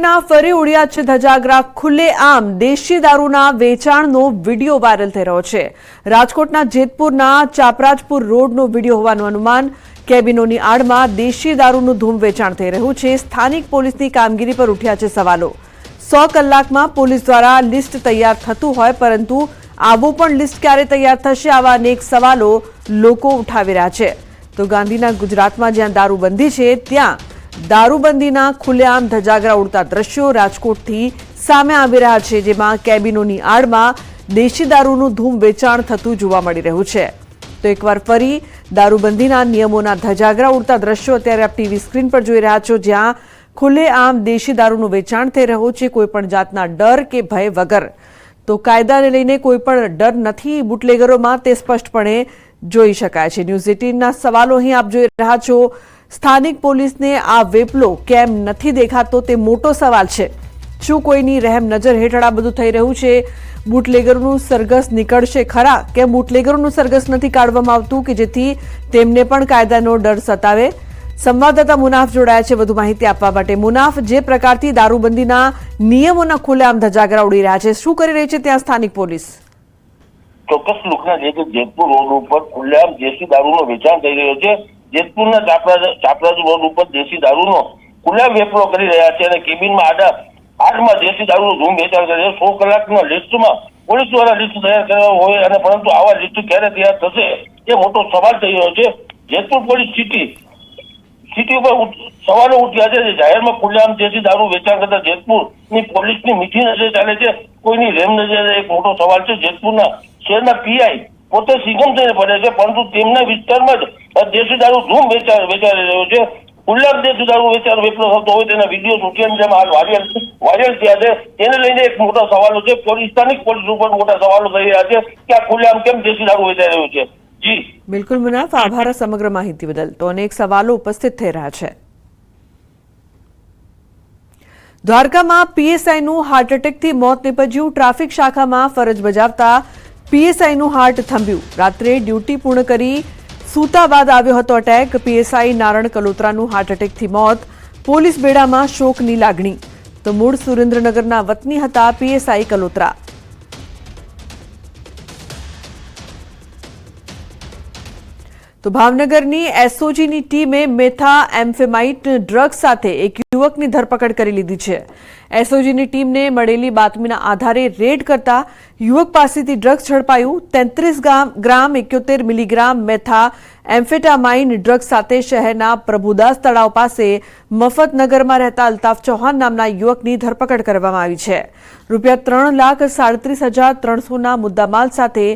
સુરતના ફરી ઉડ્યા છે ધજાગરા। ખુલ્લેઆમ દેશી દારૂના વેચાણનો વિડીયો વાયરલ થઈ રહ્યો છે। રાજકોટના જેતપુરના ચાપરાજપુર રોડનો વિડીયો હોવાનું અનુમાન। કેબિનોની આડમાં દેશી દારૂનું ધૂમ વેચાણ થઈ રહ્યું છે। સ્થાનિક પોલીસની કામગીરી પર ઉઠ્યા છે સવાલો। 100 કલાકમાં પોલીસ દ્વારા લિસ્ટ તૈયાર થતું હોય, પરંતુ આવું પણ લિસ્ટ ક્યારે તૈયાર થશે, આવા અનેક સવાલો લોકો ઉઠાવી રહ્યા છે। તો ગાંધીના ગુજરાતમાં જ્યાં દારૂબંધી છે, ત્યાં દારૂબંધીના ખુલ્લેઆમ ધજાગરા ઉડતા દ્રશ્યો રાજકોટથી સામે આવી રહ્યા છે, જેમાં કેબિનોની આડમાં દેશી દારૂનું ધૂમ વેચાણ થતું જોવા મળી રહ્યું છે। તો એકવાર ફરી દારૂબંધીના નિયમોના ધજાગરા ઉડતા દ્રશ્યો અત્યારે આપ ટીવી સ્ક્રીન પર જોઈ રહ્યા છો, જ્યાં ખુલ્લેઆમ દેશી દારૂનું વેચાણ થઈ રહ્યું છે, કોઈપણ જાતના ડર કે ભય વગર। તો કાયદાને લઈને કોઈ પણ ડર નથી બુટલેગરોમાં, તે સ્પષ્ટપણે જોઈ શકાય છે। ન્યૂઝ 18ના સવાલો અહીં આપ જોઈ રહ્યા છો। સ્થાનિક પોલીસને આ વેપલો કેમ નથી દેખાતો, તે મોટો સવાલ છે। શું કોઈની રહેમ નજર હેઠળ આ બધું થઈ રહ્યું છે? બુટલેગરોનું સરઘસ નીકળશે ખરા? કેમ બુટલેગરોનું સરઘસ નથી કાઢવામાં આવતું કે જેથી તેમને પણ કાયદાનો ડર સતાવે? સંવાદદાતા મુનાફ જોડાયા છે વધુ માહિતી આપવા માટે। મુનાફ, જે પ્રકારથી દારૂબંધીના નિયમોના ખુલ્લેઆમ ધજાગરા ઉડી રહ્યા છે, શું કરી રહી છે ત્યાં સ્થાનિક પોલીસ? ચોક્કસ લુકના જેતપુર રોડ ઉપર ખુલ્લેઆમ દેશી દારૂનો વેચાણ થઈ રહ્યો છે। જેતપુરના ચાપરાજ રોડ ઉપર દેશી દારૂનો ખુલ્લેઆમ વેપલો કરી રહ્યા છે અને કેબિનમાં આડમાં દેશી દારૂનું ધૂમ વેચાણ કરે છે। 100 કલાકના લિસ્ટમાં પોલીસ દ્વારા લિસ્ટ તૈયાર કરવા હોય, અને પરંતુ આવા લિસ્ટ ક્યારે તૈયાર થશે એ મોટો સવાલ થઈ રહ્યો છે। જેતપુર પોલીસ સિટી ઉપર સવાલો ઉઠ્યા છે। જાહેરમાં ખુલ્લેઆમ દેશી દારૂ વેચાણ કરતા જેતપુરની પોલીસની મીઠી નજર ચાલે છે, કોઈની રેમ નજર એક મોટો સવાલ છે। જેતપુરના શહેરના પીઆઈ પોતે સિંગમ થઈને પડે છે, પરંતુ તેમના વિસ્તારમાં જ દેશી દારૂ ધૂમ વેચાઈ રહ્યો છે। ખુલ્લેઆમ દેશી દારૂ વેચાણ વેપલો થતો હોય તેના વિડીયો સોશિયલ મીડિયામાં વાયરલ થયા છે। તેને લઈને એક મોટા સવાલો છે। સ્થાનિક પોલીસ ઉપર મોટા સવાલો થઈ રહ્યા છે કે આ ખુલ્લેઆમ કેમ દેશી દારૂ વેચાઈ રહ્યું છે। જી બિલકુલ મુનાફ, આભાર સમગ્ર માહિતી બદલ। તો અનેક સવાલો ઉપસ્થિત થઈ રહ્યા છે। દ્વારકામાં પીએસઆઈનું હાર્ટ એટેકથી મોત નીપજ્યું। ટ્રાફિક શાખામાં ફરજ બજાવતા પીએસઆઈનું હાર્ટ થંભ્યું। રાત્રે ડ્યુટી પૂર્ણ કરી સૂતા બાદ આવ્યો હતો અટેક। પીએસઆઈ નારણ કલોત્રાનું હાર્ટ એટેકથી મોત। પોલીસ બેડામાં શોકની લાગણી। તો મૂળ સુરેન્દ્રનગરના વતની હતા પીએસઆઈ કલોત્રા। તો ભાવનગરની એસઓજીની ટીમે મેથાએમ્ફેમાઇટ ડ્રગ્સ સાથે એક યુવકની ધરપકડ કરી લીધી છે। એસઓજીની ટીમને મળેલી બાતમીના આધારે રેડ કરતા યુવક પાસેથી ડ્રગ્સ ઝડપાયું। 33 ગ્રામ 71 મિલીગ્રામ મેથાએમ્ફેટામાઇન ડ્રગ્સ સાથે શહેરના પ્રભુદાસ તળાવ પાસે મફતનગરમાં રહેતા અલ્તાફ ચૌહાણ નામના યુવકની ધરપકડ કરવામાં આવી છે। રૂપિયા 3,37,300ના મુદ્દામાલ સાથે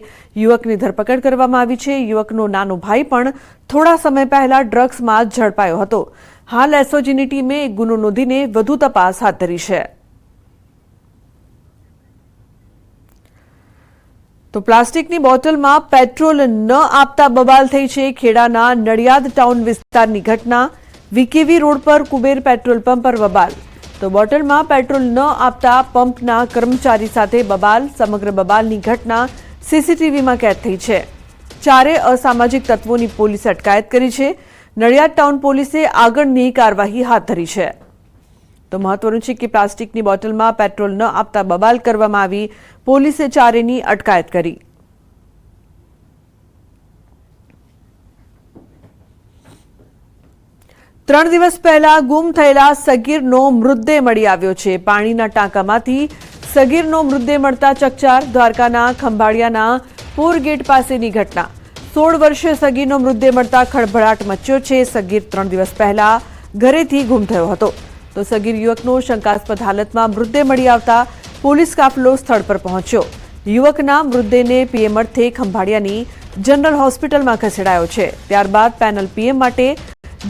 યુવકની ધરપકડ કરવામાં આવી છે। યુવકનો નાનો ભાઈ પણ થોડા સમય પહેલા ડ્રગ્સમાં ઝડપાયો હતો। હાલ એસઓજીની ટીમે એક ગુનો નોંધીને વધુ તપાસ હાથ ધરી છે। તો પ્લાસ્ટિકની બોટલમાં પેટ્રોલ ન આપતા બબાલ થઈ છે। ખેડાના નડિયાદ ટાઉન વિસ્તારની ઘટના। વીકેવી રોડ પર કુબેર પેટ્રોલ પંપ પર બબાલ। તો બોટલમાં પેટ્રોલ ન આપતા પંપના કર્મચારી સાથે બબાલ। સમગ્ર બબાલની ઘટના સીસીટીવીમાં કેદ થઈ છે। 4 અસામાજિક તત્વોની પોલીસે અટકાયત કરી છે। નડિયાદ ટાઉન પોલીસે આગળની કાર્યવાહી હાથ ધરી છે। તો મહત્વનું છે કે પ્લાસ્ટિકની બોટલમાં પેટ્રોલ ન આપતા બબાલ કરવામાં આવી। પોલીસે 4ની અટકાયત કરી। ત્રણ દિવસ પહેલા ગુમ થયેલા સગીરનો મૃતદેહ મળી આવ્યો છે। પાણીના ટાંકામાંથી સગીરનો મૃતદેહ મળતા ચકચાર। દ્વારકાના ખંભાળિયાના પૂર ગેટ પાસેની ઘટના। 16 વર્ષીય સગીરનો મૃતદેહ મળતા ખળભળાટ મચ્યો છે। સગીર 3 દિવસ પહેલા ઘરેથી ગુમ થયો હતો। તો સગીર યુવકનો શંકાસ્પદ હાલતમાં મૃતદેહ મળી આવતા પોલીસ કાફલો સ્થળ પર પહોંચ્યો। યુવકના મૃતદેહને પીએમ અર્થે ખંભાળિયાની જનરલ હોસ્પિટલમાં ખસેડાયો છે। ત્યારબાદ પેનલ પીએમ માટે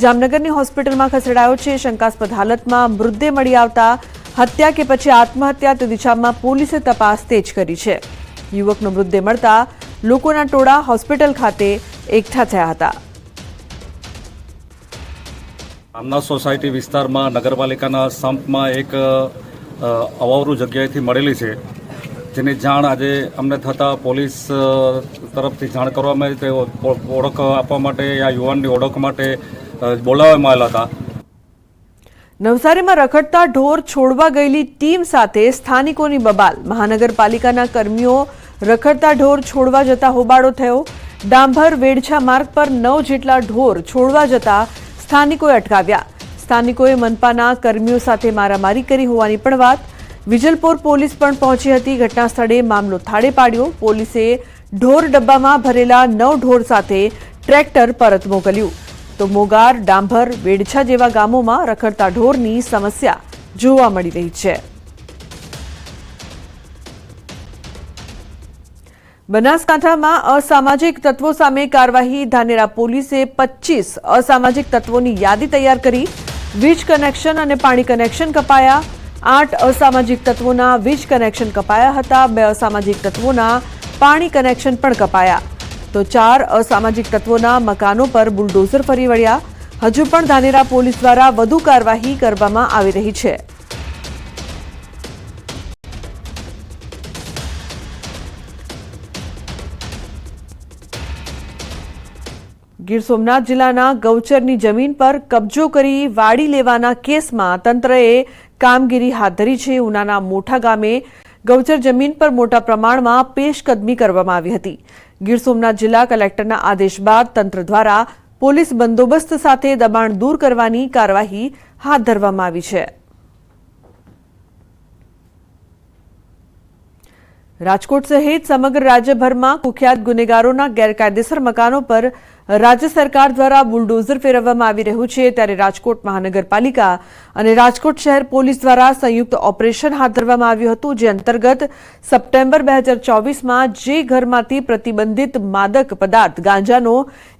જામનગરની હોસ્પિટલમાં ખસેડાયો છે। શંકાસ્પદ હાલતમાં મૃતદેહ મળી આવતા હત્યા કે પછી આત્મહત્યા તે દિશામાં પોલીસે તપાસ તેજ કરી છે। યુવકનો મૃતદેહ મળતા લોકોના ટોળા હોસ્પિટલ ખાતે એકઠા થયા હતા। આમના સોસાયટી વિસ્તારમાં નગરપાલિકાના સંપમાં એક અવાવરૂ જગ્યાએથી મળેલી છે, જેની જાણ આજે અમને થતાં પોલીસ તરફથી જાણ કરવામાં આવી। તે ઓળખ આપવા માટે, આ યુવાનની ઓળખ માટે બોલાવવામાં આવેલા હતા। નવસારીમાં રખડતા ઢોર છોડવા ગયેલી ટીમ સાથે સ્થાનિકોની બબાલ. મહાનગરપાલિકાના કર્મીઓ રખડતા ઢોર છોડવા જતા હોબાળો થયો. ડાંભર વેડછા માર્ગ પર 9 જેટલા ઢોર છોડવા જતા સ્થાનિકોએ અટકાવ્યા. સ્થાનિકોએ મનપાના કર્મીઓ સાથે મારામારી કરી હોવાની પણ વાત. વિજલપોર પોલીસ પણ પહોંચી હતી. ઘટના સ્થળે મામલો થાળે પાડ્યો. પોલીસે ઢોર ડબ્બામાં ભરેલા 9 ઢોર સાથે ટ્રેક્ટર પરત મોકલ્યું. તો મોગાર, ડાંભર, વેડછા જેવા ગામોમાં રખડતા ઢોરની સમસ્યા જોવા મળી રહી છે. બનાસકાંઠામાં અસામાજિક તત્વો સામે કાર્યવાહી. ધાનેરા પોલીસે 25 અસામાજિક તત્વોની યાદી તૈયાર કરી. વીજ કનેક્શન અને પાણી કનેક્શન કપાયા. 8 અસામાજિક તત્વોના વીજ કનેક્શન કપાયા હતા. 2 અસામાજિક તત્વોના પાણી કનેક્શન પણ કપાયા. તો 4 અસામાજિક તત્વોના મકાનો પર બુલડોઝર ફરી વળ્યા. હજુ પણ ધાનેરા પોલીસ દ્વારા વધુ કાર્યવાહી કરવામાં આવી રહી છે. ગીર સોમનાથ જિલ્લાના ગૌચરની જમીન પર કબજો કરી વાડી લેવાના કેસમાં તંત્રએ કામગીરી હાથ ધરી છે. ઉનાના મોટા ગામે ગૌચર જમીન પર મોટા પ્રમાણમાં પેશકદમી કરવામાં આવી હતી. ગીર સોમનાથ જિલ્લા કલેક્ટરના આદેશ બાદ તંત્ર દ્વારા પોલીસ બંદોબસ્ત સાથે દબાણ દૂર કરવાની કાર્યવાહી હાથ ધરવામાં આવી છે. રાજકોટ સહિત સમગ્ર રાજ્યભરમાં કુખ્યાત ગુનેગારોના ગેરકાયદેસર મકાનો પર રાજ્ય સરકાર દ્વારા બુલડોઝર ફેરવવામાં આવી રહ્યું છે. ત્યારે રાજકોટ મહાનગરપાલિકા અને રાજકોટ શહેર પોલીસ દ્વારા સંયુક્ત ઓપરેશન હાથ ધરવામાં આવ્યું હતું. જે અંતર્ગત સપ્ટેમ્બર 2024માં જે ઘરમાંથી પ્રતિબંધિત માદક પદાર્થ ગાંજાનો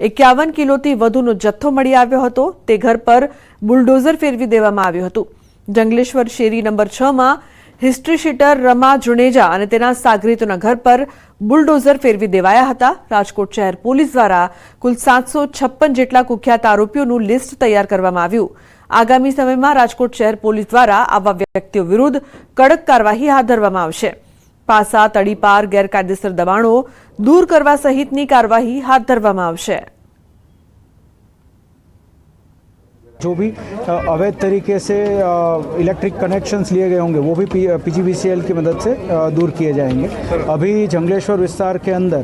51 કિલોથી વધુનો જથ્થો મળી આવ્યો હતો તે ઘર પર બુલડોઝર ફેરવી દેવામાં આવ્યું હતું. જંગલેશ્વર શેરી નંબર 6માં હિસ્ટ્રી શીટર રમા જુનેજા અને તેના સાગરીતોના ઘર પર બુલડોઝર ફેરવી દેવાયા હતા. રાજકોટ શહેર પોલીસ દ્વારા કુલ 756 જેટલા કુખ્યાત આરોપીઓનું લિસ્ટ તૈયાર કરવામાં આવ્યું. આગામી સમયમાં રાજકોટ શહેર પોલીસ દ્વારા આવા વ્યક્તિઓ વિરુદ્ધ કડક કાર્યવાહી હાથ ધરવામાં આવશે. પાસા, તડીપાર, ગેરકાયદેસર દબાણો દૂર કરવા સહિતની કાર્યવાહી હાથ ધરવામાં આવશે. जो भी अवैध तरीके से इलेक्ट्रिक कनेक्शंस लिए गए होंगे वो भी पीजीवीसीएल की मदद से दूर किए जाएंगे. अभी जंगलेश्वर विस्तार के अंदर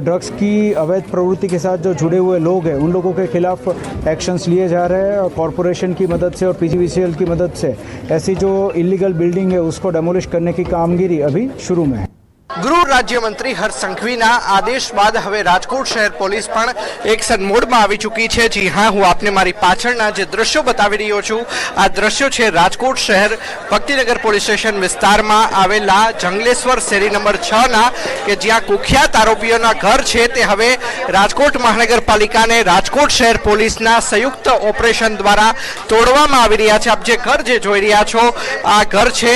ड्रग्स की अवैध प्रवृत्ति के साथ जो जुड़े हुए लोग हैं उन लोगों के खिलाफ एक्शंस लिए जा रहे हैं. कॉरपोरेशन की मदद से और पीजीवीसीएल की मदद से ऐसी जो इलीगल बिल्डिंग है उसको डेमोलिश करने की कामगिरी अभी शुरू में है. ગૃહ રાજ્યમંત્રી હર્ષ સંઘવીના આદેશ બાદ હવે રાજકોટ શહેર પોલીસ પણ એક્શન મોડમાં આવી ચૂકી છે. જી હા, હું આપને મારી પાછળના જે દ્રશ્યો બતાવી રહ્યો છું આ દ્રશ્યો છે રાજકોટ શહેર ભક્તિનગર પોલીસ સ્ટેશન વિસ્તારમાં આવેલા જંગલેશ્વર શેરી નંબર 6ના કે જ્યાં કુખ્યાત આરોપીઓના ઘર છે તે હવે રાજકોટ મહાનગરપાલિકાને રાજકોટ શહેર પોલીસના સંયુક્ત ઓપરેશન દ્વારા તોડવામાં આવી રહ્યા છે. આપ જે ઘર જે જોઈ રહ્યા છો આ ઘર છે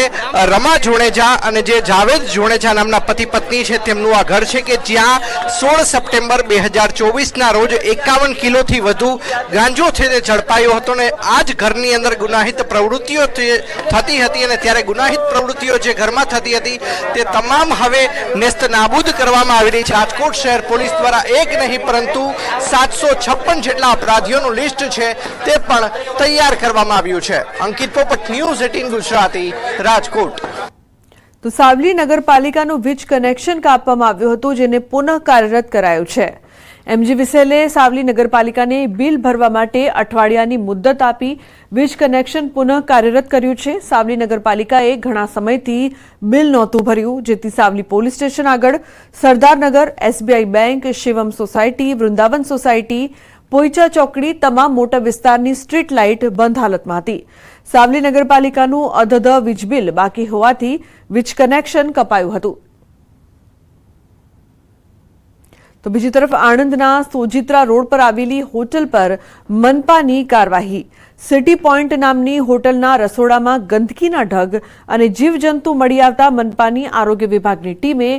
રમા જુણેજા અને જે જાવેદ જુણેજા નામના પતિ પત્ની છે તેમનું આ ઘર છે કે જ્યાં 16 સપ્ટેમ્બર 2024ના રોજ 51 કિલોથી વધુ ગાંજો છે તે ઝડપાયો હતો ને આ જ ઘરની અંદર ગુનાહિત પ્રવૃત્તિઓ થતી હતી અને ત્યારે ગુનાહિત પ્રવૃત્તિઓ જે ઘરમાં થતી હતી તે તમામ હવે નેસ્ત નાબૂદ કરવામાં આવી રહી છે. રાજકોટ શહેર પોલીસ દ્વારા એક નહીં પરંતુ 756 જેટલા અપરાધીઓનું લિસ્ટ છે તે પણ તૈયાર કરવામાં આવ્યું છે. અંકિત પોપટ, ન્યૂઝ 18 ગુજરાતી, રાજકોટ. તો સાવલી નગરપાલિકાનું વીજ કનેક્શન કાપવામાં આવ્યું હતું જેને પુનઃ કાર્યરત કરાયું છે. એમજીવીસીએલે સાવલી નગરપાલિકાને બિલ ભરવા માટે અઠવાડિયાની મુદ્દત આપી વીજ કનેક્શન પુનઃ કાર્યરત કર્યું છે. સાવલી નગરપાલિકાએ ઘણા સમયથી બિલ નહોતું ભર્યું જેથી સાવલી પોલીસ સ્ટેશન આગળ Sardarnagar, SBI bank, Shivam society, Vrindavan society, Poicha ચોકડી તમામ મોટા વિસ્તારની સ્ટ્રીટ લાઇટ બંધ હાલતમાં હતી. સાવલી નગરપાલિકાનું અધધ વીજ બિલ બાકી હોવાથી વીજ કનેક્શન કપાયું હતું. તો બીજી તરફ આણંદના સોજિત્રા રોડ પર આવેલી હોટલ પર મનપાની કાર્યવાહી. સિટી પોઈન્ટ નામની હોટલના રસોડામાં ગંદકીના ઢગ અને જીવજંતુ મળી આવતા મનપાની આરોગ્ય વિભાગની ટીમે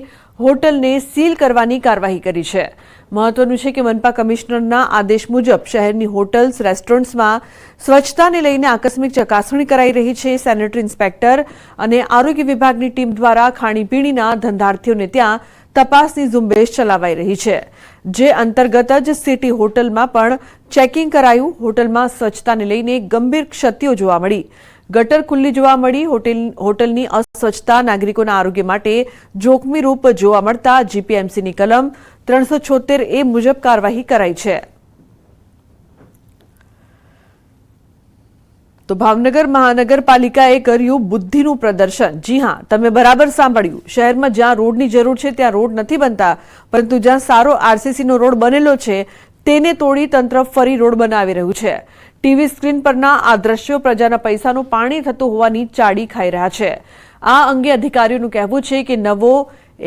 હોટલને સીલ કરવાની કાર્યવાહી કરી છે. મહત્વનું છે કે મનપા કમિશનરના આદેશ મુજબ શહેરની હોટલ્સ, રેસ્ટોરન્ટ્સમાં સ્વચ્છતાને લઈને આકસ્મિક ચકાસણી કરાઈ રહી છે. સેનેટરી ઇન્સ્પેક્ટર અને આરોગ્ય વિભાગની ટીમ દ્વારા ખાણીપીણીના ધંધાર્થીઓને ત્યાં તપાસની ઝુંબેશ ચલાવાઈ રહી છે, જે અંતર્ગત જ સિટી હોટલમાં પણ ચેકિંગ કરાયું. હોટલમાં સ્વચ્છતાને લઈને ગંભીર ક્ષતિઓ જોવા મળી. ગટર ખુલ્લી જોવા મળી. હોટલની અસ્વચ્છતા નાગરિકોના આરોગ્ય માટે જોખમી રૂપ જોવા મળતા જીપીએમસીની કલમ 376A મુજબ કાર્યવાહી કરાઈ છે. તો ભાવનગર મહાનગરપાલિકાએ કર્યું બુદ્ધિનું પ્રદર્શન. જી હા, તમે બરાબર સાંભળ્યું. શહેરમાં જ્યાં રોડની જરૂર છે ત્યાં રોડ નથી બનતા, પરંતુ જ્યાં સારો આરસીસીનો રોડ બનેલો છે તેને તોડી તંત્ર ફરી રોડ બનાવી રહ્યું છે. ટીવી સ્ક્રીન પરના આ દ્રશ્યો પ્રજાના પૈસાનું પાણી થતું હોવાની ચાડી ખાઈ રહ્યા છે. આ અંગે અધિકારીઓનું કહેવું છે કે નવો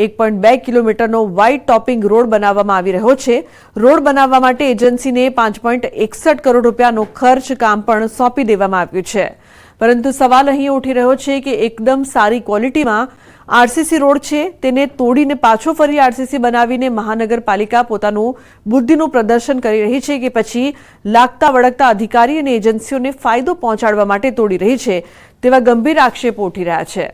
1.2 કિલોમીટરનો વાઇડ ટોપિંગ રોડ બનાવવામાં આવી રહ્યો છે. રોડ બનાવવા માટે એજન્સીને 5.61 કરોડ રૂપિયાનો ખર્ચ કામ પણ સોંપી દેવામાં આવ્યું છે. પરંતુ સવાલ અહીં ઉઠી રહ્યો છે કે એકદમ સારી ક્વોલિટીમાં આરસીસી રોડ છે તેને તોડીને પાછો ફરી આરસીસી બનાવીને મહાનગરપાલિકા પોતાનું બુદ્ધિનું પ્રદર્શન કરી રહી છે કે પછી લાગતા વળગતા અધિકારી અને એજન્સીઓને ફાયદો પહોંચાડવા માટે તોડી રહી છે, તેવા ગંભીર આક્ષેપો ઉઠી રહ્યા છે.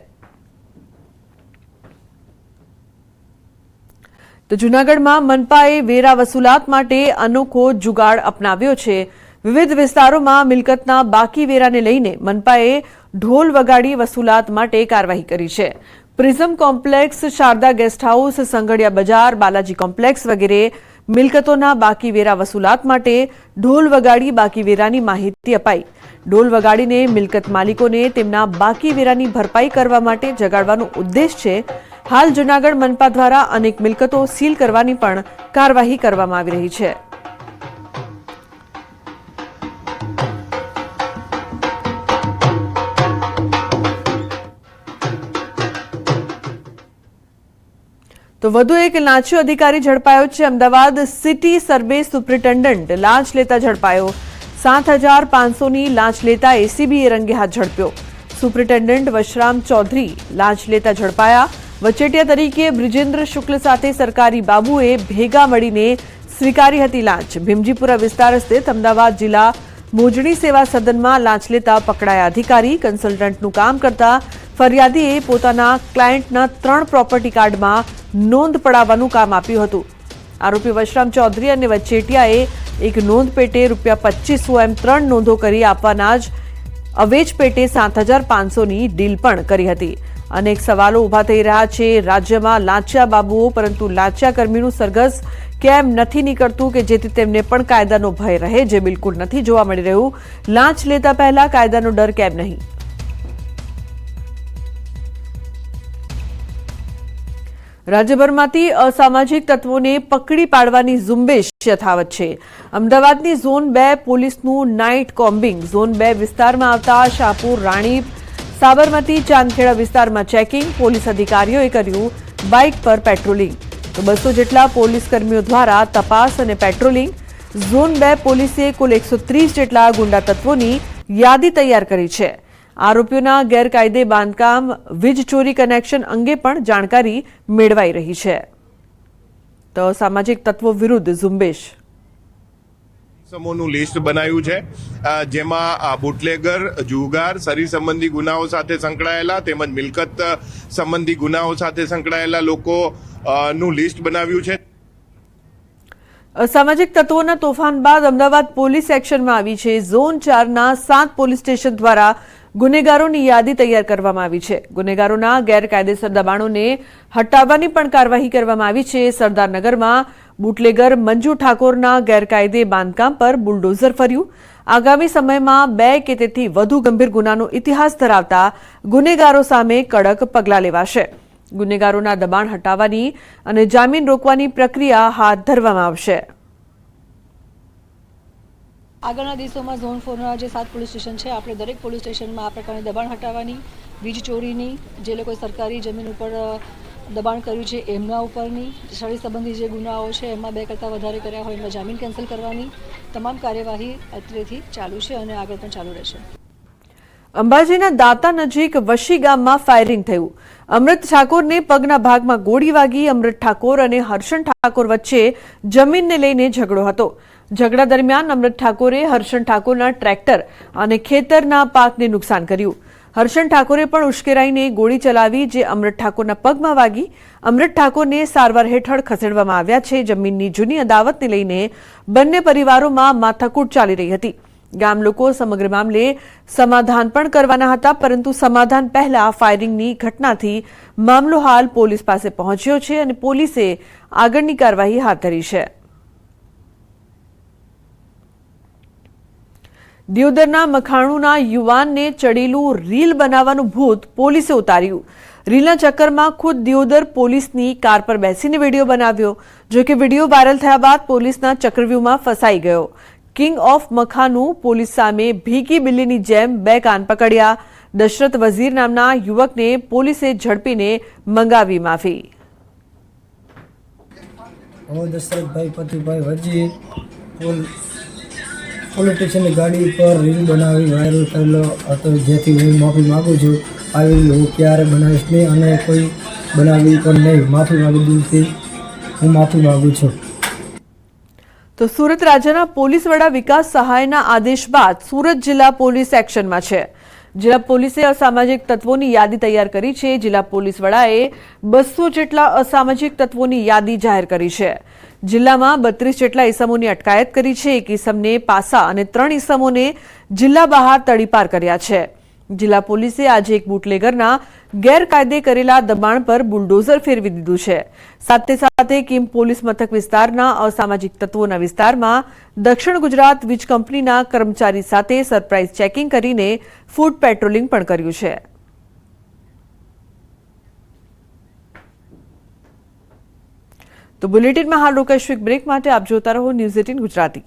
તો જૂનાગઢમાં મનપાએ વેરા વસૂલાત માટે અનોખો જુગાડ અપનાવ્યો છે. વિવિધ વિસ્તારોમાં મિલકતના બાકી વેરાને લઈને મનપાએ ઢોલ વગાડી વસૂલાત માટે કાર્યવાહી કરી છે. Prism complex, Sharda guest house, Sanghadiya બજાર, બાલાજી કોમ્પ્લેક્સ વગેરે મિલકતોના બાકી વેરા વસૂલાત માટે ઢોલ વગાડી બાકી વેરાની માહિતી અપાઈ. ઢોલ વગાડીને મિલકત માલિકોને તેમના બાકી વેરાની ભરપાઈ કરવા માટે જગાડવાનો ઉદ્દેશ છે. હાલ જૂનાગઢ મનપા દ્વારા અનેક મિલકતો સીલ કરવાની પણ કાર્યવાહી કરવામાં આવી રહી છે. તો વધુ એક લાંચિયો અધિકારી ઝડપાયો છે. અમદાવાદ સિટી સર્વે સુપ્રિન્ટેન્ડન્ટ લાંચ લેતા ઝડપાયો. 7,500ની લાંચ લેતા એસીબીએ રંગે હાથ ઝડપ્યો. સુપ્રિન્ટેન્ડન્ટ વશરામ ચૌધરી લાંચ લેતા ઝડપાયા. વચેટિયા તરીકે બ્રિજેન્દ્ર શુક્લ સાથે સરકારી બાબુએ ભેગા મળીને સ્વીકારી હતી લાંચ. ભીમજીપુરા વિસ્તાર સ્થિત અમદાવાદ જિલ્લા મોજણી સેવા સદનમાં લાંચ લેતા પકડાયા અધિકારી. કન્સલ્ટન્ટનું કામ કરતા ફરિયાદીએ પોતાના ક્લાયન્ટના 3 પ્રોપર્ટી કાર્ડમાં નોંધ પડાવવાનું કામ આપ્યું હતું. આરોપી વશરામ ચૌધરી અને વચેટિયાએ એક નોંધ પેટે ₹2500 એમ 3 નોંધો કરી આપવાના જ અવેજ પેટે 7,500ની ડીલ પણ કરી હતી. અનેક સવાલો ઉભા થઈ રહ્યા છે રાજ્યમાં લાંચિયા બાબુઓ, પરંતુ લાંચિયા કર્મીનું સરઘસ કેમ નથી નીકળતું કે જેથી તેમને પણ કાયદાનો ભય રહે, જે બિલકુલ નથી જોવા મળી રહ્યું. લાંચ લેતા પહેલા કાયદાનો ડર કેમ નહીં? રાજ્યભરમાંથી અસામાજિક તત્વોને પકડી પાડવાની ઝુંબેશ યથાવત છે. અમદાવાદની ઝોન 2 પોલીસનું નાઇટ કોમ્બિંગ. ઝોન 2 વિસ્તારમાં આવતા શાહપુર, રાણીપ, સાબરમતી, ચાંદખેડા વિસ્તારમાં ચેકિંગ. પોલીસ અધિકારીઓએ કર્યું બાઇક પર પેટ્રોલિંગ. તો 200 જેટલા પોલીસ કર્મીઓ દ્વારા તપાસ અને પેટ્રોલિંગ. ઝોન 2 પોલીસે કુલ 130 જેટલા ગુંડા તત્વોની યાદી તૈયાર કરી છે. આરોપીઓના ગેરકાયદે બાંધકામ, વીજ ચોરી કનેક્શન અંગે પણ જાણકારી મેળવાઈ રહી છે. તો સામાજિક તત્વો વિરુદ્ધ ઝુંબેશ. સમૂહનું લિસ્ટ બનાવ્યું છે, જેમાં બુટલેગર, જુગાર, શરીર સંબંધી ગુનાઓ સાથે સંકળાયેલા તેમજ મિલકત સંબંધી ગુનાઓ સાથે સંકળાયેલા લોકોનું લિસ્ટ બનાવ્યું છે. અસામાજિક તત્વોના તોફાન બાદ અમદાવાદ પોલીસ એક્શનમાં આવી છે. ઝોન 4ના 7 પોલીસ સ્ટેશન દ્વારા ગુનેગારોની યાદી તૈયાર કરવામાં આવી છે. ગુનેગારોના ગેરકાયદેસર દબાણોને હટાવવાની પણ કાર્યવાહી કરવામાં આવી છે. સરદારનગરમાં બુટલેગર મંજુ ઠાકોરના ગેરકાયદે બાંધકામ પર બુલડોઝર ફર્યું. આગામી સમયમાં 2 કે તેથી વધુ ગંભીર ગુનાનો ઇતિહાસ ધરાવતા ગુનેગારો સામે કડક પગલાં લેવાશે. ગુનેગારોના દબાણ હટાવવાની અને જામીન રોકવાની પ્રક્રિયા હાથ ધરવામાં આવશે. આગળના દિવસોમાં ઝોન 4ના જે 7 પોલીસ સ્ટેશન છે, આપણે દરેક પોલીસ સ્ટેશનમાં આ પ્રકારની દબાણ હટાવવાની, વીજ ચોરીની, જે લોકોએ સરકારી જમીન ઉપર દબાણ કર્યું છે એમના ઉપરની, શરીર સંબંધી જે ગુનાઓ છે એમાં 2 કરતાં વધારે કર્યા હોય એમના જામીન કેન્સલ કરવાની તમામ કાર્યવાહી અત્રેથી ચાલુ છે અને આગળ પણ ચાલુ રહેશે. અંબાજીના દાતા નજીક વશી ગામમાં ફાયરિંગ થયું. અમૃત ઠાકોરને પગના ભાગમાં ગોળી વાગી. અમૃત ઠાકોર અને હર્ષણ ઠાકોર વચ્ચે જમીનને લઈને ઝઘડો હતો. ઝઘડા દરમિયાન અમૃત ઠાકોરે હર્ષણ ઠાકોરના ટ્રેક્ટર અને ખેતરના પાકને નુકસાન કર્યું. હર્ષણ ઠાકોરે પણ ઉશ્કેરાઈને ગોળી ચલાવી, જે અમૃત ઠાકોરના પગમાં વાગી. અમૃત ઠાકોરને સારવાર હેઠળ ખસેડવામાં આવ્યા છે. જમીનની જૂની અદાવતને લઈને બંને પરિવારોમાં માથાકૂટ ચાલી રહી હતી. ગામ લોકો સમગ્ર મામલે સમાધાન પણ કરવાના હતા, પરંતુ સમાધાન પહેલા ફાયરિંગની ઘટનાથી મામલો હાલ પોલીસ પાસે પહોંચ્યો છે અને પોલીસે આગળની કાર્યવાહી હાથ ધરી છે. દિયોદરના મખાણુના યુવાનને ચડેલું રીલ બનાવવાનું ભૂત પોલીસે ઉતાર્યું. રીલના ચક્કરમાં ખુદ દિયોદર પોલીસની કાર પર બેસીને વિડીયો બનાવ્યો. જો કે વિડીયો વાયરલ થયા બાદ પોલીસના ચક્રવ્યૂહમાં ફસાઈ ગયો. કિંગ ઓફ મખાનું પોલીસ સામે ભીગી બિલ્લીની જેમ બે કાન પકડ્યા. દશરથ વઝીર નામના યુવકને પોલીસે ઝડપીને મંગાવી માફી. દશરથભાઈ પતિભાઈ વજીર પોલીસ સ્ટેશનની ગાડી પર રીલ બનાવી વાયરલ કરેલો હતો, જેથી હું માફી માગું છું. આવી રીલ હું ક્યારે બનાવીશ નહીં અને કોઈ બનાવી પણ નહીં. માફી માગી દિલથી હું માફી માગું છું. તો સુરત રાજ્યના પોલીસ વડા વિકાસ સહાયના આદેશ બાદ સુરત જિલ્લા પોલીસ એક્શનમાં છે. જિલ્લા પોલીસે અસામાજિક તત્વોની યાદી તૈયાર કરી છે. જિલ્લા પોલીસ વડાએ 200 જેટલા અસામાજિક તત્વોની યાદી જાહેર કરી છે. જિલ્લામાં 32 જેટલા ઇસમોની અટકાયત કરી છે. 1 ઇસમને પાસા અને 3 ઇસમોને જિલ્લા બહાર તડીપાર કર્યા છે. જિલ્લા પોલીસે આજે એક બુટલેગરના ગેરકાયદે કરેલા દબાણ પર બુલડોઝર ફેરવી દીધું છે. સાથે સાથે કિમ પોલીસ મથક વિસ્તારના અસામાજિક તત્વોના વિસ્તારમાં દક્ષિણ ગુજરાત વીજ કંપનીના કર્મચારી સાથે સરપ્રાઇઝ ચેકિંગ કરીને ફૂડ પેટ્રોલિંગ પણ કર્યું છે. તો બુલેટિનમાં હાલ રોકાઈશું એક બ્રેક માટે. આપ જોતા રહો ન્યૂઝ 18 ગુજરાતી.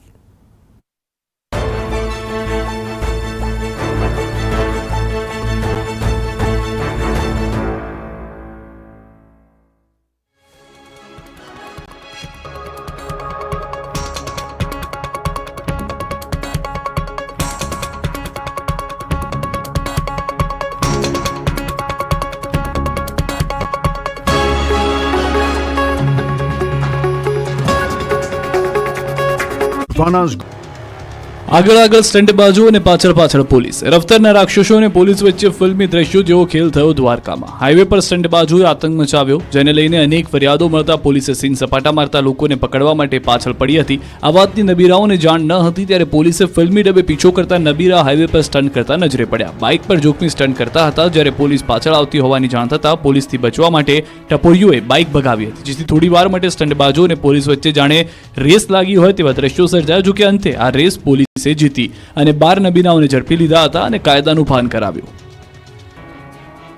આગળ સ્ટંટબાજો અને પાછળ પોલીસ. રફતારના રાક્ષસો અને પોલીસ વચ્ચે ફિલ્મી દ્રશ્યો જેવો ખેલ થયો દ્વારકામાં. હાઈવે પર સ્ટંટબાજોએ આતંક મચાવ્યો, જેને લઈને અનેક ફરિયાદો મળતા પોલીસે સીન સપાટા મારતા લોકોને પકડવા માટે પાછળ પડી હતી. આ વાતની નબીરાઓને જાણ ન હતી ત્યારે પોલીસે ફિલ્મી ડબે પીછો કરતા નબીરા હાઈવે પર સ્ટન્ટ કરતા નજરે પડ્યા. બાઇક પર જોખમી સ્ટન્ટ કરતા હતા, જ્યારે પોલીસ પાછળ આવતી હોવાની જાણ થતા પોલીસથી બચવા માટે ટપોરીઓએ બાઇક ભગાવી હતી, જેથી થોડી વાર માટે સ્ટંટબાજો અને પોલીસ વચ્ચે જાણે રેસ લાગી હોય તેવા દ્રશ્યો સર્જાયા. જો કે અંતે આ રેસ પોલીસે જીતી અને 12 નબીરાઓને ઝડપી લીધા હતા અને કાયદાનું ભાન કરાવ્યું.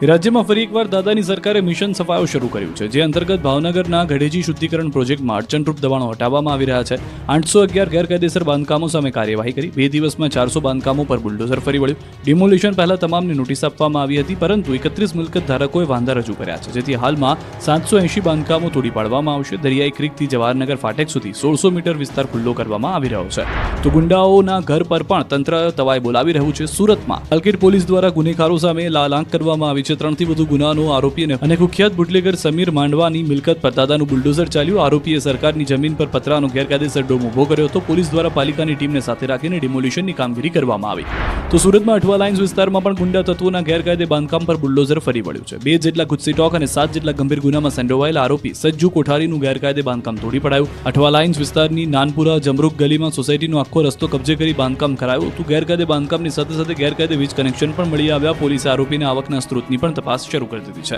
રાજ્યમાં ફરી એકવાર દાદાની સરકારે મિશન સફાયો શરૂ કર્યું છે, જે અંતર્ગત ભાવનગરના ગઢેજી શુદ્ધિકરણ પ્રોજેક્ટમાં અડચણરૂપ દબાણો હટાવવામાં આવી રહ્યા છે. 811 ગેરકાયદેસર બાંધકામો સામે કાર્યવાહી કરી. 2 દિવસમાં 400 બાંધકામો પર બુલડોઝર ફરી વળ્યું. ડિમોલિશન પહેલા તમામને નોટિસ આપવામાં આવી હતી, પરંતુ 31 મિલકત ધારકોએ વાંધા રજૂ કર્યા છે, જેથી હાલમાં 780 બાંધકામો તોડી પાડવામાં આવશે. દરિયાઈ ક્રીકથી જવાહરનગર ફાટક સુધી 1600 મીટર વિસ્તાર ખુલ્લો કરવામાં આવી રહ્યો છે. તો ગુંડાઓના ઘર પર પણ તંત્ર તવાઈ બોલાવી રહ્યું છે. સુરતમાં પાલકેટ પોલીસ દ્વારા ગુનેગારો સામે લાલાંક કરવામાં આવી છે. 3 થી વધુ ગુનાનો આરોપી અને કુખ્યાત બુટલેગર સમીર માંડવાની મિલકત પર દાદાનું બુલડોઝર ચાલ્યું. આરોપીએ સરકારની જમીન પર પતરાનો ગેરકાયદેસર ડોમ ઉભો કર્યો હતો. પોલીસ દ્વારા પાલિકાની ટીમને સાથે રાખીને ડિમોલિશનની કામગીરી કરવામાં આવી. તો સુરતમાં અઠવા લાઇન્સ વિસ્તારમાં પણ ગુંડા તત્વોના ગેરકાયદે બાંધકામ પર બુલડોઝર ફરી વળ્યું છે. 2 જેટલા ગુસ્સી ટોક અને 7 જેટલા ગંભીર ગુનામાં સંડોવાયેલા આરોપી સજ્જુ કોઠારીનું ગેરકાયદે બાંધકામ તોડી પડાયું. અઠવા લાઇન્સ વિસ્તારની નાનપુરા જમરૂક ગલીમાં સોસાયટીનો આખો રસ્તો કબજે કરી બાંધકામ કરાયું હતું. ગેરકાયદે બાંધકામની સાથે ગેરકાયદે વીજ કનેક્શન પણ મળી આવ્યા. પોલીસે આરોપીના આવકના સ્ત્રોતની પણ તપાસ શરૂ કરી દીધી છે.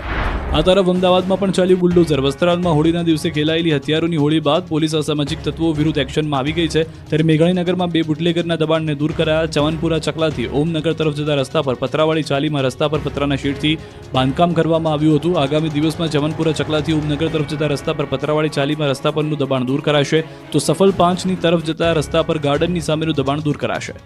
આ તરફ અમદાવાદમાં પણ ચાલ્યું બુલડોઝર. વસ્ત્રાલમાં હોળીના દિવસે ખેલાયેલી હથિયારોની હોળી બાદ પોલીસ અસામાજિક તત્વો વિરુદ્ધ એક્શનમાં આવી ગઈ છે. ત્યારે મેઘાણીનગરમાં 2 બુટલેગરના દબાણને દૂર કરાયા. ચવનપુરા ચકલાથી ઓમનગર તરફ જતા રસ્તા પર પતરાવાળી ચાલીમાં રસ્તા પર પતરાના શેડથી બાંધકામ કરવામાં આવ્યું હતું. આગામી દિવસમાં ચવનપુરા ચકલાથી ઓમનગર તરફ જતા રસ્તા પર પતરાવાળી ચાલીમાં રસ્તા પરનું દબાણ દૂર કરાશે. તો સફલ 5ની તરફ જતા રસ્તા પર ગાર્ડનની સામેનું દબાણ દૂર કરાશે.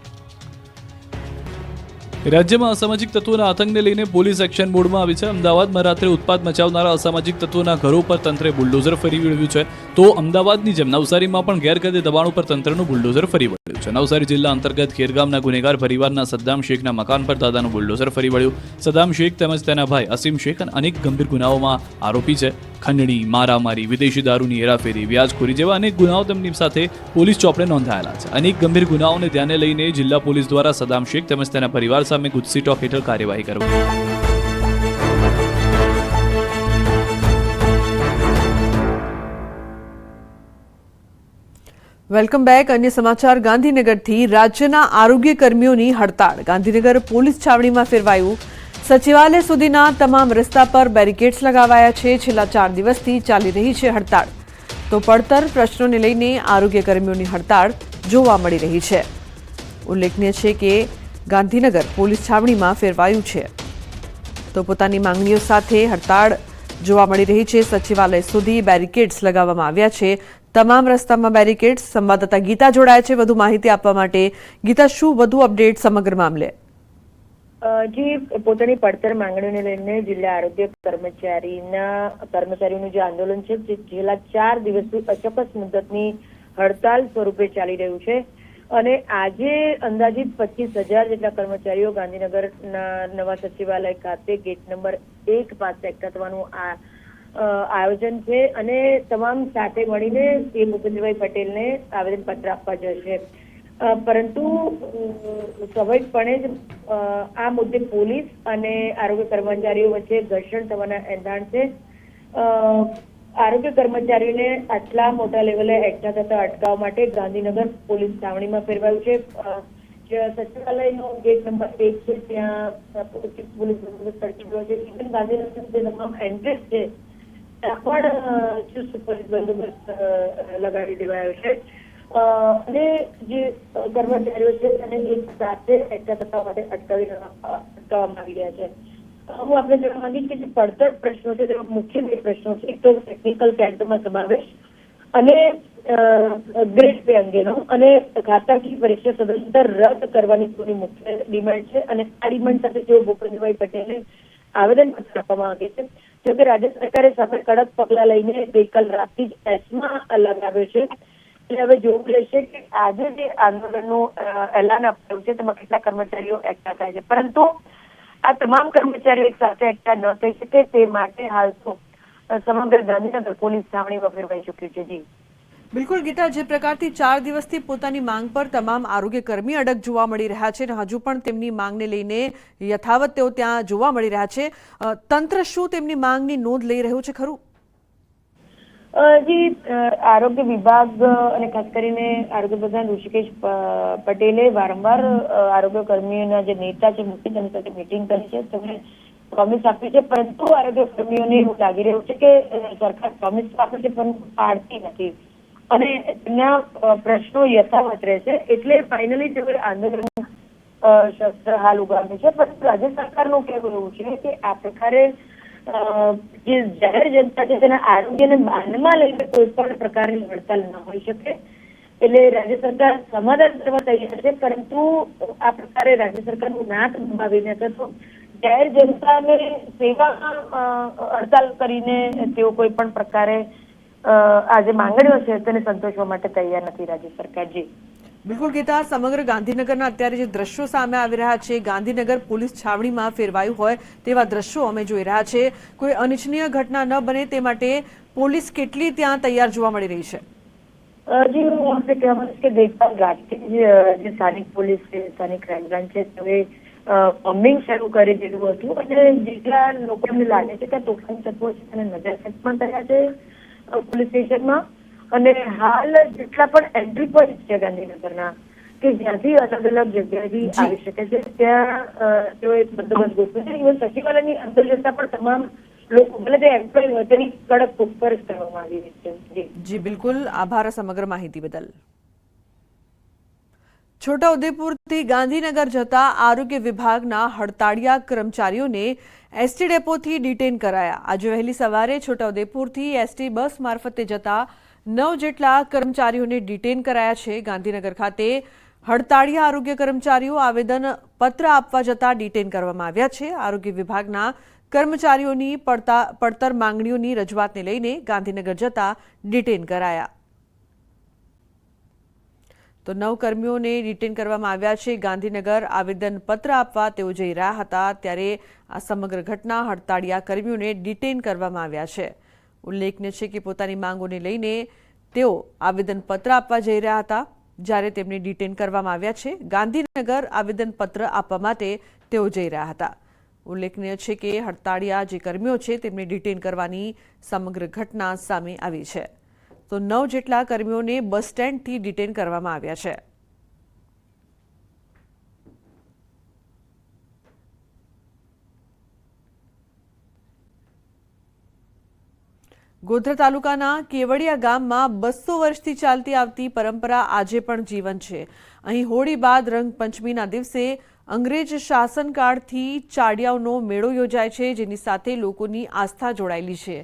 રાજ્યમાં અસામાજિક તત્વોના આતંકને લઈને પોલીસ એક્શન મોડમાં આવી છે. અમદાવાદમાં રાત્રે ઉત્પાત મચાવનારા અસામાજિક તત્વોના ઘરો પર તંત્રે બુલડોઝર ફરી વળ્યું છે. તો અમદાવાદની જેમ નવસારીમાં પણ ગેરકાયદે દબાણો પર તંત્રનું બુલડોઝર ફરી વળ્યું છે. નવસારી જિલ્લા અંતર્ગત ખેરગામના ગુનેગાર પરિવારના સદ્દામ શેખના મકાન પર દાદાનું બુલડોઝર ફરી વળ્યું. સદ્દામ શેખ તેમજ તેના ભાઈ અસીમ શેખ અનેક ગંભીર ગુનાઓમાં આરોપી છે. ખંડણી, મારામારી, વિદેશી દારૂની હેરાફેરી, વ્યાજખોરી જેવા અનેક ગુનાઓ તેમની સાથે પોલીસ ચોપડે નોંધાયેલા છે. અનેક ગંભીર ગુનાઓને ધ્યાને લઈને જિલ્લા પોલીસ દ્વારા સદ્દામ શેખ તેમજ તેના પરિવાર સામે ગુજસી ટોક હેઠળ કાર્યવાહી કરવી. Welcome back. અન્ય સમાચાર ગાંધીનગરથી. રાજ્યના આરોગ્ય કર્મીઓની હડતાળ. ગાંધીનગર પોલીસ છાવણીમાં ફેરવાયું. સચિવાલય સુધીના તમામ રસ્તા પર બેરિકેડ્સ લગાવાયા છે. છેલ્લા 4 દિવસથી ચાલી રહી છે હડતાળ. તો પડતર પ્રશ્નોને લઈને આરોગ્ય કર્મીઓની હડતાળ જોવા મળી રહી છે. ઉલ્લેખનીય છે કે ગાંધીનગર પોલીસ છાવણીમાં ફેરવાયું છે તો પોતાની માંગણીઓ સાથે હડતાળ જોવા મળી રહી છે. સચિવાલય સુધી બેરિકેડ્સ લગાવવામાં આવ્યા છે. તમામ રસ્તામાં બેરિકેડ્સ. સંવાદદાતા ગીતા જોડાયા છે વધુ માહિતી આપવા માટે. ગીતા, શું વધુ અપડેટ સમગ્ર મામલે? જી, પોતાની પડતર માંગણીઓને લઈને જિલ્લા આરોગ્ય કર્મચારીઓનું જે આંદોલન છે જે છેલ્લા 4 દિવસથી અચોક્કસ મુદ્દતની હડતાલ સ્વરૂપે ચાલી રહ્યું છે અને આજે અંદાજિત 25,000 જેટલા કર્મચારીઓ ગાંધીનગરના નવા સચિવાલય ખાતે ગેટ નંબર 1 પાસે એકઠા થવાનું આયોજન છે અને તમામ સાથે મળીને સીએમ ભૂપેન્દ્રભાઈ પટેલને આવેદનપત્ર આપવા જશે. પરંતુ સ્વાભાવિકપણે જ આ મુદ્દે પોલીસ અને આરોગ્ય કર્મચારીઓ વચ્ચે ઘર્ષણ થવાના એંધાણ છે. આરોગ્ય કર્મચારીઓને આટલા મોટા લેવલે એકઠા થતા અટકાવવા માટે ગાંધીનગર પોલીસ છાવણીમાં ફેરવાયું છે. સચિવાલયનો ગેટ નંબર 1 છે ત્યાં પોલીસ બંદોબસ્ત સર્જી ગયો છે. ઇવન ગાંધીનગર જે તમામ એન્ટ્રીસ છે ત્યાં પણ ચુસ્ત પોલીસ બંદોબસ્ત લગાડી દેવાયો છે અને જે કર્મચારીઓ છે તેને એક સાથે એકઠા થવા માટે અટકાવવામાં આવી રહ્યા છે. હું આપણે જણાવવા માંગીશ કે જે પડતર પ્રશ્નો છે તેમાં મુખ્ય 2 પ્રશ્નો છે. એક તો ટેકનિકલ કેડરમાં સમાવેશ અને ગ્રેડ પે અંગેનો અને ખાતાકીય પરીક્ષા સદંતર રદ કરવાની પૂરી મુખ્ય ડિમાન્ડ છે અને આ ડિમાન્ડ સાથે તેઓ ભૂપેન્દ્રભાઈ પટેલને આવેદનપત્ર આપવા માંગે છે. જોકે રાજ્ય સરકારે સામે કડક પગલા લઈને ગઈકાલ રાતથી જ એસમાં લગાવ્યો છે. એટલે હવે જોવું રહેશે કે આજે જે આંદોલનનું એલાન આપ્યું છે તેમાં કેટલા કર્મચારીઓ એકઠા થાય છે. પરંતુ આ તમામ કર્મચારીઓ એક સાથે એકઠા ન થઈ શકે તે માટે હાલ તો સમગ્ર ગાંધીનગર પોલીસ છાવણીમાં ફેરવાઈ ચૂક્યું છે. જી બિલકુલ ગીતા, જે પ્રકારથી 4 દિવસથી પોતાની માંગ પર તમામ આરોગ્ય કર્મી અડગ જોવા મળી રહ્યા છે અને હજુ પણ તેમની માંગને લઈને યથાવત તેઓ ત્યાં જોવા મળી રહ્યા છે. તંત્ર શું તેમની માંગની નોંધ લઈ રહ્યું છે ખરું? જી, આરોગ્ય વિભાગ અને ખાસ કરીને આરોગ્ય પ્રધાન ઋષિકેશ પટેલે વારંવાર આરોગ્ય કર્મીઓના જે નેતા છે મુખ્ય તેમની સાથે મિટિંગ કરી છે, તેમને પ્રોમિસ આપી છે. પરંતુ આરોગ્ય કર્મીઓને એવું લાગી રહ્યું છે કે સરકાર પ્રોમિસ આપે છે પરંતુ પાડતી નથી અને તેમના પ્રશ્નો યથાવત રહેશે. એટલે ફાઇનલી તેઓએ આંદોલન શસ્ત્ર હાલ ઉગામ્યું છે. પરંતુ રાજ્ય સરકારનું કહેવું એવું છે કે આ પ્રકારે જે જાહેર જનતા છે તેના આરોગ્યને માનમાં લઈને કોઈ પણ પ્રકારની હડતાલ ન હોઈ શકે. એટલે રાજ્ય સરકાર સમાધાન કરવા તૈયાર છે પરંતુ આ પ્રકારે રાજ્ય સરકારનું નાક દબાવીને અથવા જાહેર જનતાને સેવામાં હડતાલ કરીને તેઓ કોઈ પણ પ્રકારે આ જે માંગણીઓ છે તેને સંતોષવા માટે તૈયાર નથી રાજ્ય સરકાર. જી બિલકુલ ગીતા, સમગ્ર ગાંધીનગરના અત્યારે જે દ્રશ્યો સામે આવી રહ્યા છે, ગાંધીનગર પોલીસ છાવણીમાં ફેરવાયું હોય તેવા દ્રશ્યો અમે જોઈ રહ્યા છે. કોઈ અનિચ્છનીય ઘટના ન બને તે માટે પોલીસ કેટલી ત્યાં તૈયાર જોવા મળી રહી છે? જી, હું આપણે કહેવા માંગીશ કે ગઈકાલ રાતથી જે સ્થાનિક પોલીસ છે, સ્થાનિક ક્રાઇમ બ્રાન્ચ છે, તેઓએ બોમ્બિંગ શરૂ કરી દીધું હતું અને જેટલા લોકોને લાગે છે કે તોફાની તત્વો છે તેને નજરકેદ પણ કર્યા છે પોલીસ સ્ટેશનમાં. અને હાલ જેટલા પણ એન્ટ્રી પોઈન્ટ છે ગાંધીનગરના કે જ્યાંથી અલગ અલગ જગ્યાએથી આવી શકે છે ત્યાં તેઓએ બંદોબસ્ત ગોઠવ્યો છે. ઇવન સચિવાલયની અંદર જતા પણ તમામ લોકો ભલે તે એમ્પ્લોય હોય તેની કડક પૂછપરછ કરવામાં આવી રહી છે. જી બિલકુલ, આભાર સમગ્ર માહિતી બદલ. છોટાઉદેપુરથી ગાંધીનગર જતા આરોગ્ય વિભાગના હડતાળિયા કર્મચારીઓને એસટી ડેપોથી ડિટેન કરાયા. આજે વહેલી સવારે છોટાઉદેપુરથી એસટી બસ મારફતે જતા 9 જેટલા કર્મચારીઓને ડિટેન કરાયા છે. ગાંધીનગર ખાતે હડતાળિયા આરોગ્ય કર્મચારીઓ આવેદન પત્ર આપવા જતા ડિટેન કરવામાં આવ્યા છે. આરોગ્ય વિભાગના કર્મચારીઓની પડતર માંગણીઓની રજૂઆતને લઈને ગાંધીનગર જતા ડિટેન કરાયા. તો 9 કર્મીઓને ડિટેન કરવામાં આવ્યા છે. ગાંધીનગર આવેદન પત્ર આપવા તેઓ જઈ રહ્યા હતા ત્યારે આ સમગ્ર ઘટના હડતાળિયા કર્મીઓને ડિટેન કરવામાં આવ્યા છે. ઉલ્લેખનીય છે કે પોતાની માંગોને લઈને તેઓ આવેદનપત્ર આપવા જઈ રહ્યા હતા જ્યારે તેમને ડિટેન કરવામાં આવ્યા છે. ગાંધીનગર આવેદનપત્ર આપવા માટે તેઓ જઈ રહ્યા હતા. ઉલ્લેખનીય છે કે હડતાળિયા જે કર્મીઓ છે તેમને ડિટેન કરવાની સમગ્ર ઘટના સામે આવી છે. તો 9 જેટલા કર્મીઓને બસ સ્ટેન્ડથી ડિટેન કરવામાં આવ્યા છે. ગોધરા તાલુકાના કેવડિયા ગામમાં 200 વર્ષથી ચાલતી આવતી પરંપરા આજે પણ જીવંત છે. અહીં હોળી બાદ રંગપંચમીના દિવસે અંગ્રેજ શાસનકાળથી ચાડિયાઓનો મેળો યોજાય છે, જેની સાથે લોકોની આસ્થા જોડાયેલી છે.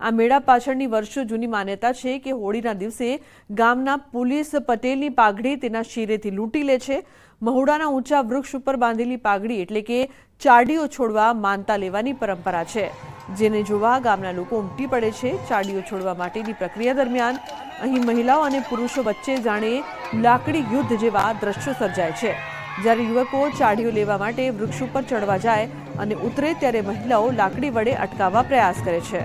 આ મેળા પાછળની વર્ષો જૂની માન્યતા છે કે હોળીના દિવસે ગામના પોલીસ પટેલની પાઘડી તેના શિરેથી લૂંટી લે છે. મહુડાના ઊંચા વૃક્ષ ઉપર બાંધેલી પાઘડી એટલે કે ચાડીઓ છોડવા માનતા લેવાની પરંપરા છે, જેને જોવા ગામના લોકો ઉમટી પડે છે. ચાડીઓ છોડવા માટેની પ્રક્રિયા દરમિયાન અહીં મહિલાઓ અને પુરુષો વચ્ચે જાણે લાકડી યુદ્ધ જેવા દ્રશ્યો સર્જાય છે. જ્યારે યુવકો ચાડીઓ લેવા માટે વૃક્ષ ઉપર ચડવા જાય અને ઉતરે ત્યારે મહિલાઓ લાકડી વડે અટકાવવા પ્રયાસ કરે છે.